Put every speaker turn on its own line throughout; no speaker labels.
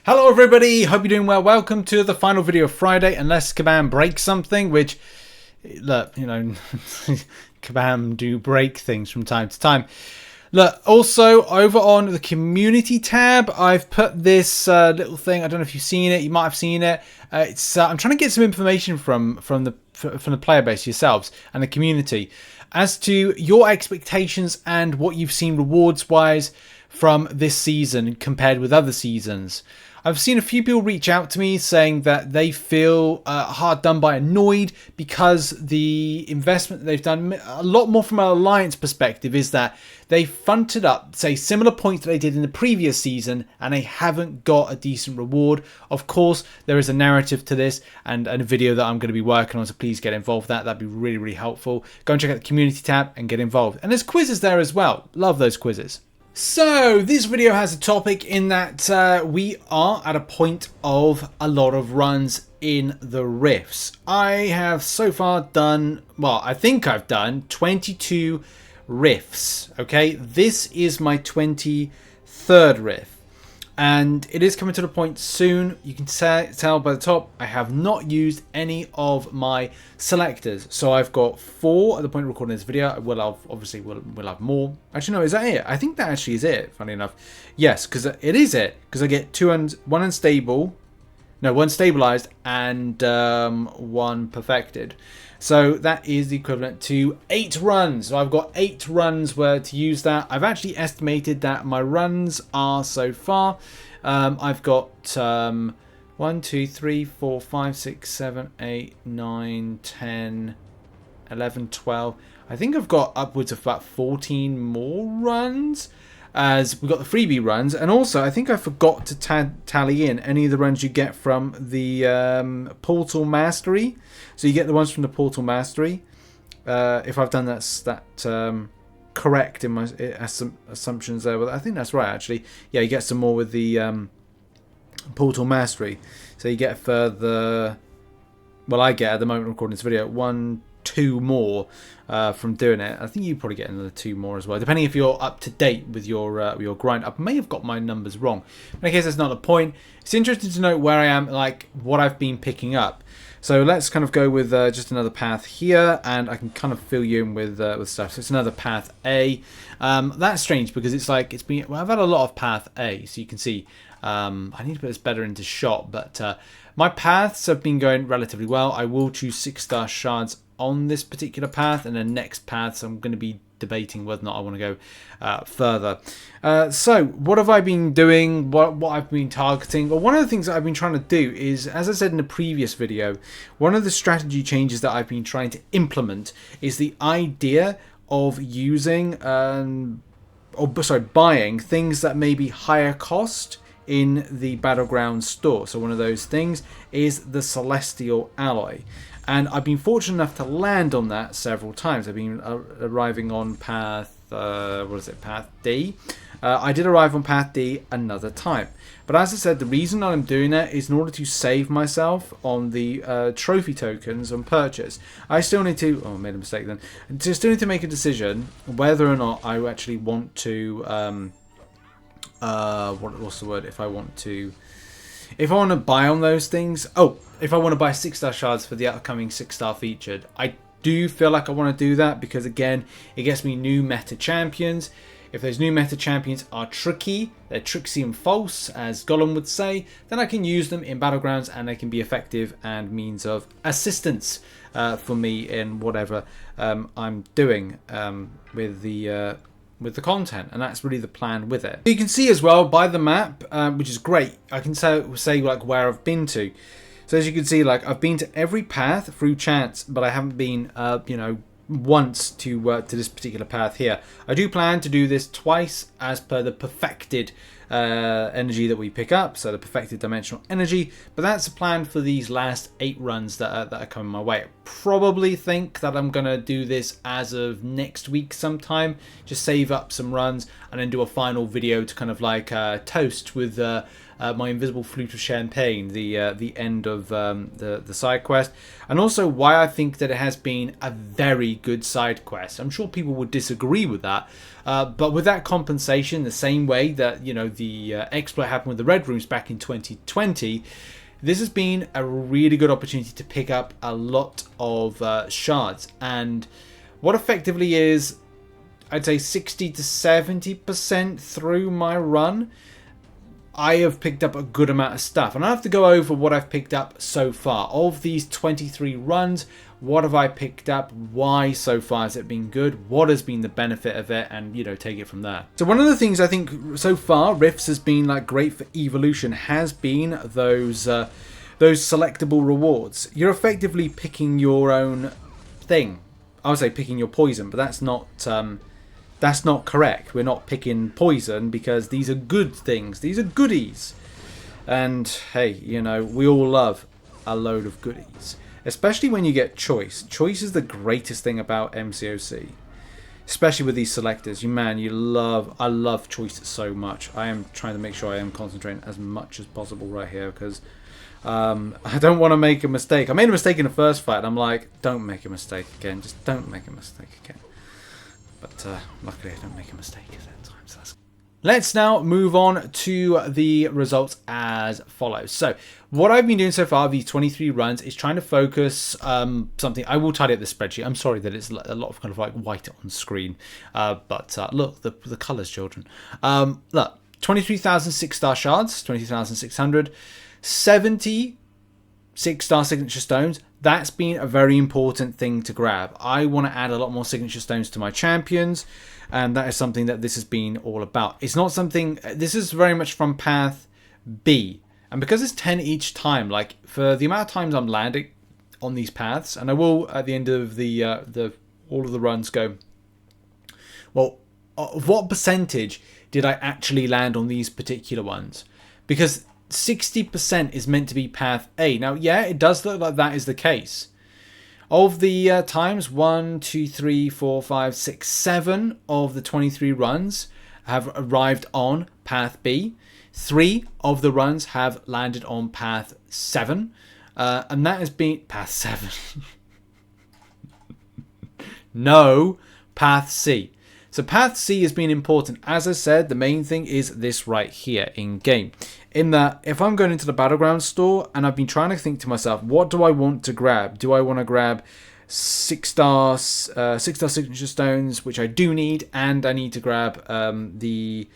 Hello everybody, hope you're doing well. Welcome to the final video of Friday, unless Kabam breaks something, which, look, you know, Kabam do break things from time to time. Look, also over on the community tab, I've put this little thing. I don't know if you've seen it. You might have seen it. I'm trying to get some information from the player base yourselves and the community as to your expectations and what you've seen rewards wise from this season compared with other seasons. I've seen a few people reach out to me saying that they feel hard done by, annoyed, because the investment that they've done, a lot more from an alliance perspective, is that they fronted up, say, similar points that they did in the previous season, and they haven't got a decent reward. Of course, there is a narrative to this and a video that I'm going to be working on, so please get involved with that. That'd be really, really helpful. Go and check out the community tab and get involved. And there's quizzes there as well. Love those quizzes. So this video has a topic in that we are at a point of a lot of runs in the rifts. I have so far done, well, I think I've done 22 rifts. Okay, this is my 23rd rift, and it is coming to the point soon. You can tell by the top I have not used any of my selectors, so I've got 4 at the point of recording this video. I will have, obviously we'll have more. Actually, no, is that it? I think that actually is it, funny enough. Yes, because it is it, because I get one unstable, no, 1 stabilized and 1 perfected. So that is the equivalent to 8 runs. So I've got 8 runs where to use that. I've actually estimated that my runs are so far. I've got 1, 2, 3, 4, 5, 6, 7, 8, 9, 10, 11, 12. I think I've got upwards of about 14 more runs, as we've got the freebie runs. And also, I think I forgot to tally in any of the runs you get from the Portal Mastery. So you get the ones from the Portal Mastery. If I've done that correct in my assumptions there, well, I think that's right actually. Yeah, you get some more with the Portal Mastery. So you get further. Well, I get at the moment recording this video 1, 2 more from doing it. I think you probably get another 2 more as well, depending if you're up to date with your grind. I may have got my numbers wrong. In case that's not the point. It's interesting to know where I am, like what I've been picking up. So let's kind of go with just another path here, and I can kind of fill you in with stuff. So it's another path A. That's strange because it's like well, I've had a lot of path A, so you can see. I need to put this better into shot, but my paths have been going relatively well. I will choose 6-star shards on this particular path, and then next paths I'm going to be debating whether or not I want to go further. So what have I been doing? What I've been targeting? Well, one of the things that I've been trying to do is, as I said in the previous video, one of the strategy changes that I've been trying to implement is the idea of using buying things that may be higher cost in the Battleground store. So one of those things is the Celestial Alloy. And I've been fortunate enough to land on that several times. I've been arriving on path, path D. I did arrive on path D another time. But as I said, the reason I'm doing that is in order to save myself on the trophy tokens on purchase. I still need to, I made a mistake then. I still need to make a decision whether or not I actually want to, what's the word, if I want to buy on those things. Oh, if I want to buy 6-star shards for the upcoming 6-star featured. I do feel like I want to do that because, again, it gets me new meta champions. If those new meta champions are tricky, they're tricksy and false, as Gollum would say, then I can use them in Battlegrounds and they can be effective and means of assistance for me in whatever I'm doing with the content, and that's really the plan with it. You can see as well by the map, which is great, I can say like where I've been to. So as you can see, like I've been to every path through chance, but I haven't been you know, once to this particular path here. I do plan to do this twice as per the perfected energy that we pick up, so the perfected dimensional energy, but that's the plan for these last 8 runs that are coming my way. I probably think that I'm gonna do this as of next week sometime, just save up some runs and then do a final video to kind of like toast with my Invisible Flute of Champagne, the end of the side quest, and also why I think that it has been a very good side quest. I'm sure people would disagree with that, but with that compensation, the same way that, you know, the exploit happened with the Red Rooms back in 2020, this has been a really good opportunity to pick up a lot of shards, and what effectively is, I'd say 60 to 70% through my run, I have picked up a good amount of stuff. And I have to go over what I've picked up so far. Of these 23 runs, what have I picked up? Why so far has it been good? What has been the benefit of it? And, you know, take it from there. So one of the things I think so far Rifts has been like great for evolution has been those selectable rewards. You're effectively picking your own thing. I would say picking your poison, but that's not correct. We're not picking poison because these are good things. These are goodies. And hey, you know, we all love a load of goodies. Especially when you get choice. Choice is the greatest thing about MCOC. Especially with these selectors. I love choice so much. I am trying to make sure I am concentrating as much as possible right here because I don't want to make a mistake. I made a mistake in the first fight and I'm like, don't make a mistake again. Just don't make a mistake again. But luckily I don't make a mistake that time. So that's... Let's now move on to the results as follows. So what I've been doing so far, these 23 runs, is trying to focus something. I will tidy up the spreadsheet. I'm sorry that it's a lot of kind of like white on screen. But look, the colours, children. Look, 23,000 6-star shards, 23,600. 70 6-star signature stones. That's been a very important thing to grab. I want to add a lot more signature stones to my champions, and that is something that this has been all about. It's not something... This is very much from path B, and because it's 10 each time, like for the amount of times I'm landing on these paths, and I will at the end of the all of the runs go, well, what percentage did I actually land on these particular ones? Because 60% is meant to be path A. Now, yeah, it does look like that is the case. Of the times, 1, 2, 3, 4, 5, 6, 7 of the 23 runs have arrived on path B. 3 of the runs have landed on path 7. And that has been... Path 7. No, path C. So path C has been important. As I said, the main thing is this right here in game. In that, if I'm going into the Battleground store and I've been trying to think to myself, what do I want to grab? Do I want to grab 6-star signature stones, which I do need, and I need to grab the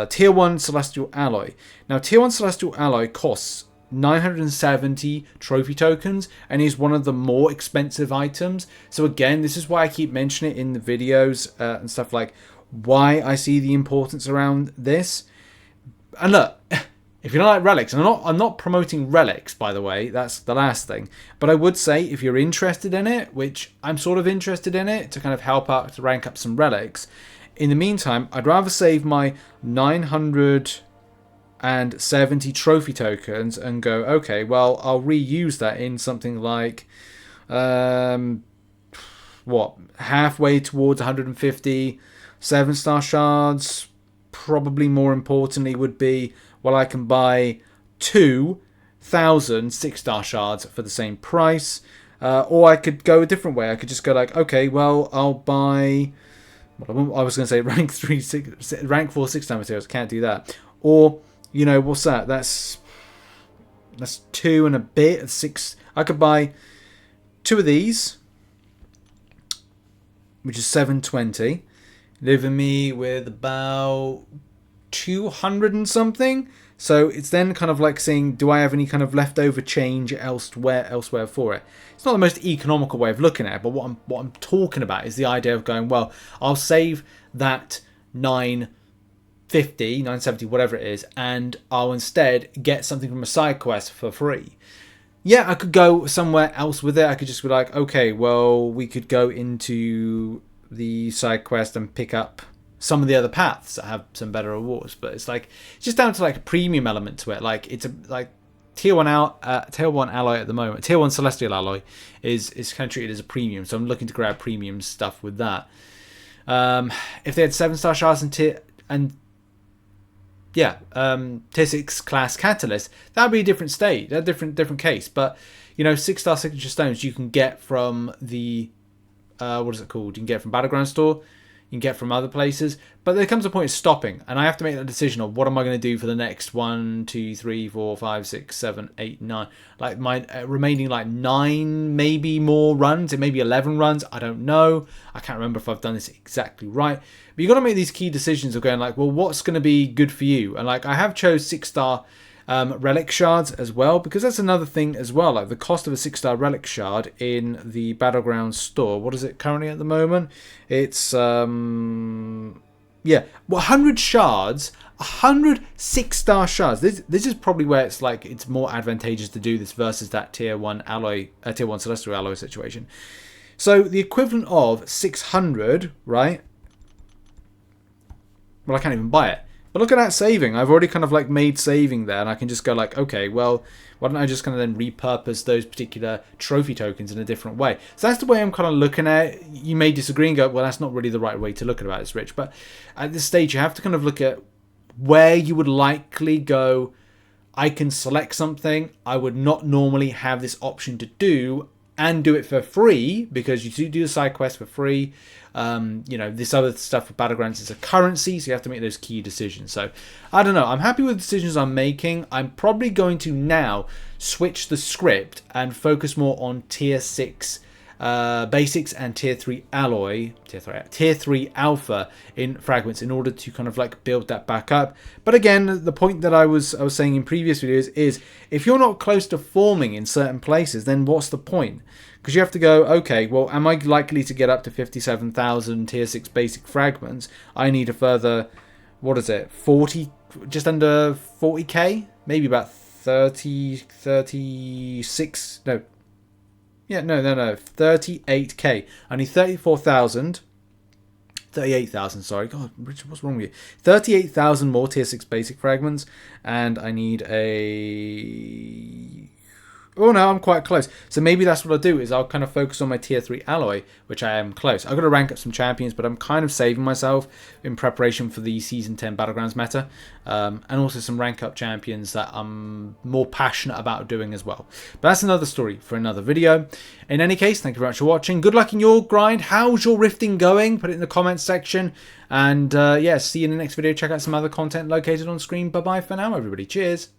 Tier 1 Celestial Alloy. Now, Tier 1 Celestial Alloy costs 970 trophy tokens and is one of the more expensive items. So again, this is why I keep mentioning it in the videos and stuff, like why I see the importance around this. And look, if you don't like relics, and I'm not promoting relics, by the way, that's the last thing, but I would say if you're interested in it, which I'm sort of interested in it to kind of help out to rank up some relics, in the meantime, I'd rather save my 970 trophy tokens and go, okay, well, I'll reuse that in something like what, halfway towards 150 7-star shards. Probably more importantly would be, well, I can buy 2,000 6-star shards for the same price, or I could go a different way. I could just go like, okay, well, I'll buy, well, I was going to say rank 4 6-star materials. Can't do that. Or, you know, what's that? That's 2 and a bit, 6. I could buy 2 of these, which is 720, leaving me with about 200 and something. So it's then kind of like saying, do I have any kind of leftover change elsewhere for it? It's not the most economical way of looking at it, but what I'm talking about is the idea of going, well, I'll save that 950, 970, whatever it is, and I'll instead get something from a side quest for free. Yeah, I could go somewhere else with it. I could just be like, okay, well, we could go into the side quest and pick up some of the other paths that have some better rewards. But it's like, it's just down to like a premium element to it. Like it's like tier 1 alloy at the moment. Tier 1 celestial alloy is kind of treated as a premium. So I'm looking to grab premium stuff with that. If they had 7-star shards and yeah, tier 6 class catalyst, that would be a different state, a different case. But, you know, 6-star signature stones you can get from the, what is it called? You can get from Battleground Store, you can get from other places. But there comes a point of stopping, and I have to make that decision of what am I going to do for the next 1, 2, 3, 4, 5, 6, 7, 8, 9. Like my remaining like 9 maybe more runs, it may be 11 runs, I don't know. I can't remember if I've done this exactly right. But you got to make these key decisions of going like, well, what's going to be good for you? And like I have chose 6-star relic shards as well, because that's another thing as well. Like the cost of a 6-star relic shard in the Battleground Store, what is it currently at the moment? It's yeah, 100 shards, 100 6-star shards. This is probably where it's like it's more advantageous to do this versus that tier 1 alloy, tier 1 celestial alloy situation. So the equivalent of 600, right? Well, I can't even buy it. But look at that saving. I've already kind of like made saving there, and I can just go like, okay, well, why don't I just kind of then repurpose those particular trophy tokens in a different way? So that's the way I'm kind of looking at it. You may disagree and go, well, that's not really the right way to look at it, Rich. But at this stage, you have to kind of look at where you would likely go. I can select something I would not normally have this option to do, and do it for free, because you do the side quest for free. You know, this other stuff for Battlegrounds is a currency, so you have to make those key decisions. So I don't know, I'm happy with the decisions I'm making. I'm probably going to now switch the script and focus more on tier 6 basics and tier 3 alloy, tier 3 alpha in fragments, in order to kind of like build that back up. But again, the point that I was saying in previous videos is, if you're not close to forming in certain places, then what's the point? Because you have to go, okay, well, am I likely to get up to 57,000 tier 6 basic fragments? I need a further, what is it, 40, just under 40k? Maybe about 30, 36, no. Yeah, no, 38k. I need 38,000, sorry. God, Richard, what's wrong with you? 38,000 more tier 6 basic fragments, and I need a... Oh no, I'm quite close. So maybe that's what I'll do, is I'll kind of focus on my tier 3 alloy, which I am close. I've got to rank up some champions, but I'm kind of saving myself in preparation for the Season 10 Battlegrounds meta. And also some rank up champions that I'm more passionate about doing as well. But that's another story for another video. In any case, thank you very much for watching. Good luck in your grind. How's your rifting going? Put it in the comments section. And yeah, see you in the next video. Check out some other content located on screen. Bye-bye for now, everybody. Cheers.